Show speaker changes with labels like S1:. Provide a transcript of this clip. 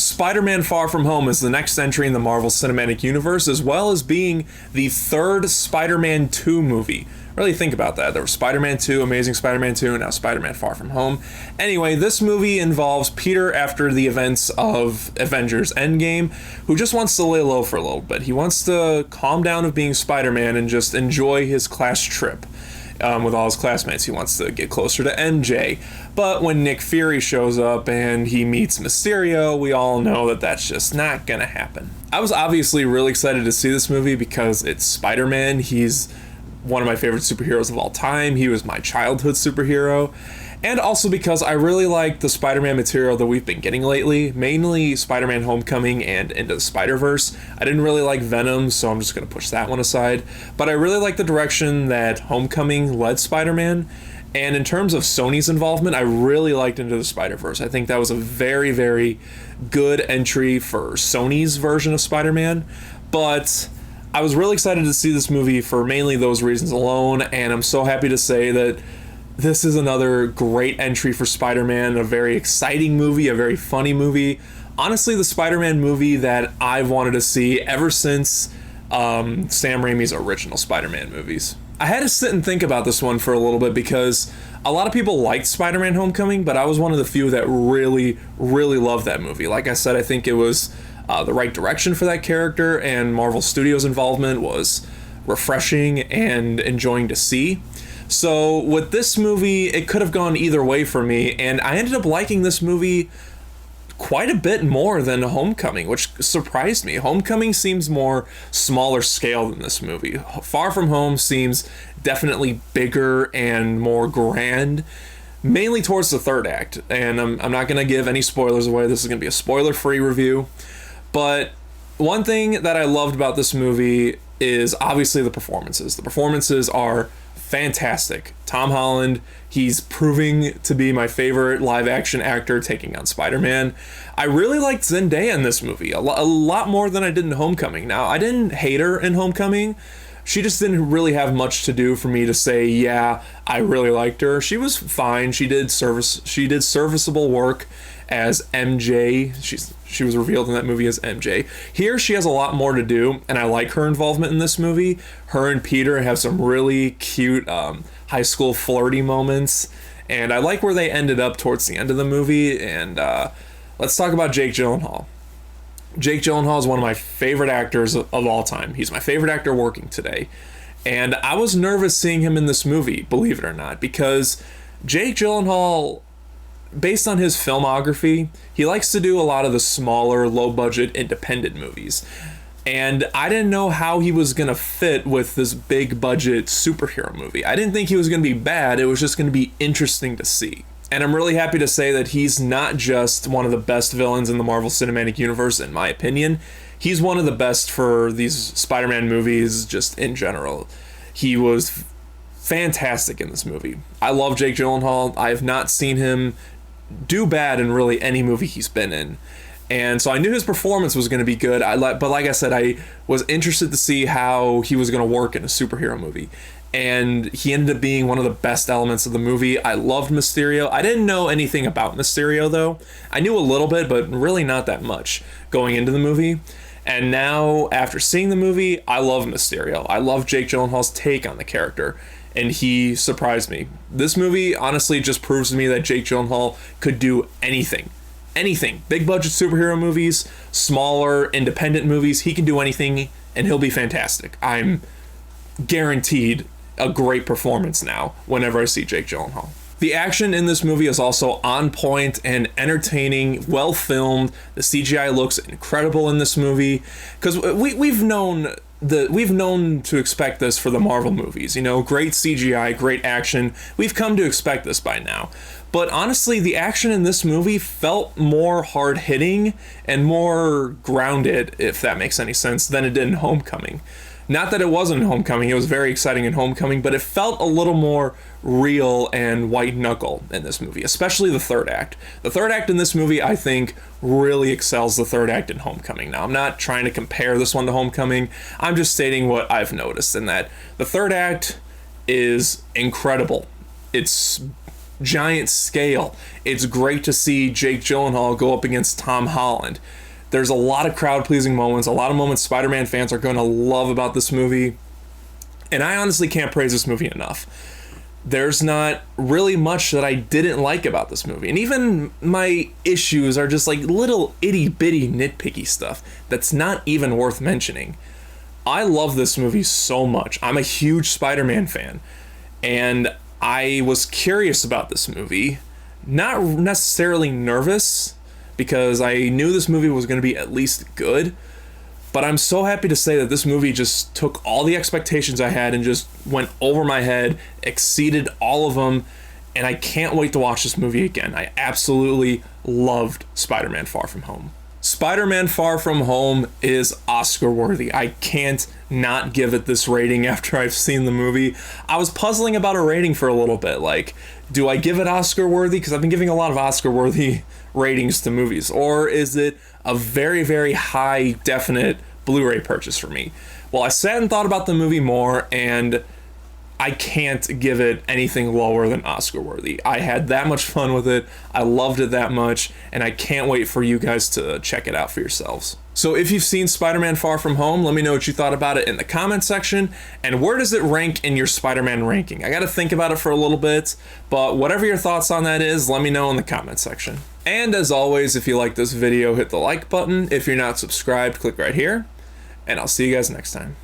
S1: Spider-Man Far From Home is the next entry in the Marvel Cinematic Universe, as well as being the third Spider-Man 2 movie. Really think about that. There was Spider-Man 2, Amazing Spider-Man 2, and now Spider-Man Far From Home. Anyway, this movie involves Peter after the events of Avengers Endgame, who just wants to lay low for a little bit. He wants to calm down of being Spider-Man and just enjoy his class trip. With all his classmates. He wants to get closer to MJ. But when Nick Fury shows up and he meets Mysterio, we all know that that's just not gonna happen. I was obviously really excited to see this movie because it's Spider-Man. He's one of my favorite superheroes of all time. He was my childhood superhero. And also because I really like the Spider-Man material that we've been getting lately, mainly Spider-Man Homecoming and Into the Spider-Verse. I didn't really like Venom, so I'm just going to push that one aside. But I really like the direction that Homecoming led Spider-Man. And in terms of Sony's involvement, I really liked Into the Spider-Verse. I think that was a very, very good entry for Sony's version of Spider-Man. But I was really excited to see this movie for mainly those reasons alone, and I'm so happy to say that this is another great entry for Spider-Man, a very exciting movie, a very funny movie. Honestly, the Spider-Man movie that I've wanted to see ever since Sam Raimi's original Spider-Man movies. I had to sit and think about this one for a little bit because a lot of people liked Spider-Man Homecoming, but I was one of the few that really, really loved that movie. Like I said, I think it was the right direction for that character, and Marvel Studios' involvement was refreshing and enjoying to see. So with this movie, it could have gone either way for me, and I ended up liking this movie quite a bit more than Homecoming, which surprised me. Homecoming seems more smaller scale than this movie. Far From Home seems definitely bigger and more grand, mainly towards the third act. And I'm not going to give any spoilers away. This is going to be a spoiler-free review. But one thing that I loved about this movie is obviously the performances. The performances are fantastic. Tom Holland, he's proving to be my favorite live action actor taking on Spider-Man. I really liked Zendaya in this movie, a lot more than I did in Homecoming. Now, I didn't hate her in Homecoming. She just didn't really have much to do for me to say, yeah, I really liked her. She was fine. She did serviceable work as MJ. She was revealed in that movie as MJ. Here, she has a lot more to do, and I like her involvement in this movie. Her and Peter have some really cute high school flirty moments, and I like where they ended up towards the end of the movie. And let's talk about Jake Gyllenhaal. Jake Gyllenhaal is one of my favorite actors of all time. He's my favorite actor working today. And I was nervous seeing him in this movie, believe it or not, because Jake Gyllenhaal, based on his filmography, he likes to do a lot of the smaller, low-budget, independent movies. And I didn't know how he was going to fit with this big-budget superhero movie. I didn't think he was going to be bad. It was just going to be interesting to see. And I'm really happy to say that he's not just one of the best villains in the Marvel Cinematic Universe, in my opinion. He's one of the best for these Spider-Man movies just in general. He was fantastic in this movie. I love Jake Gyllenhaal. I have not seen him do bad in really any movie he's been in. And so I knew his performance was going to be good. But like I said, I was interested to see how he was going to work in a superhero movie. And he ended up being one of the best elements of the movie. I loved Mysterio. I didn't know anything about Mysterio, though. I knew a little bit, but really not that much going into the movie. And now, after seeing the movie, I love Mysterio. I love Jake Gyllenhaal's take on the character, and he surprised me. This movie honestly just proves to me that Jake Gyllenhaal could do anything. Anything. Big budget superhero movies, smaller independent movies, he can do anything, and he'll be fantastic. I'm guaranteed a great performance now whenever I see Jake Gyllenhaal. The action in this movie is also on point and entertaining, well filmed. The CGI looks incredible in this movie because we've known to expect this for the Marvel movies. You know, great CGI, great action. We've come to expect this by now. But honestly, the action in this movie felt more hard-hitting and more grounded, if that makes any sense, than it did in Homecoming. Not that it wasn't in Homecoming, it was very exciting in Homecoming, but it felt a little more real and white knuckle in this movie, especially the third act. The third act in this movie, I think, really excels the third act in Homecoming. Now, I'm not trying to compare this one to Homecoming, I'm just stating what I've noticed, in that the third act is incredible. It's giant scale. It's great to see Jake Gyllenhaal go up against Tom Holland. There's a lot of crowd-pleasing moments, a lot of moments Spider-Man fans are going to love about this movie. And I honestly can't praise this movie enough. There's not really much that I didn't like about this movie. And even my issues are just like little itty-bitty nitpicky stuff that's not even worth mentioning. I love this movie so much. I'm a huge Spider-Man fan. And I was curious about this movie. Not necessarily nervous, because I knew this movie was going to be at least good. But I'm so happy to say that this movie just took all the expectations I had and just went over my head, exceeded all of them, and I can't wait to watch this movie again. I absolutely loved Spider-Man Far From Home. Spider-Man Far From Home is Oscar worthy. I can't not give it this rating after I've seen the movie. I was puzzling about a rating for a little bit. Like, do I give it Oscar worthy? Because I've been giving a lot of Oscar worthy ratings to movies. Or is it a very, very high definite Blu-ray purchase for me? Well, I sat and thought about the movie more, and I can't give it anything lower than Oscar worthy. I had that much fun with it, I loved it that much, and I can't wait for you guys to check it out for yourselves. So if you've seen Spider-Man Far From Home, let me know what you thought about it in the comment section, and where does it rank in your Spider-Man ranking? I gotta think about it for a little bit, but whatever your thoughts on that is, let me know in the comment section. And as always, if you like this video, hit the like button. If you're not subscribed, click right here, and I'll see you guys next time.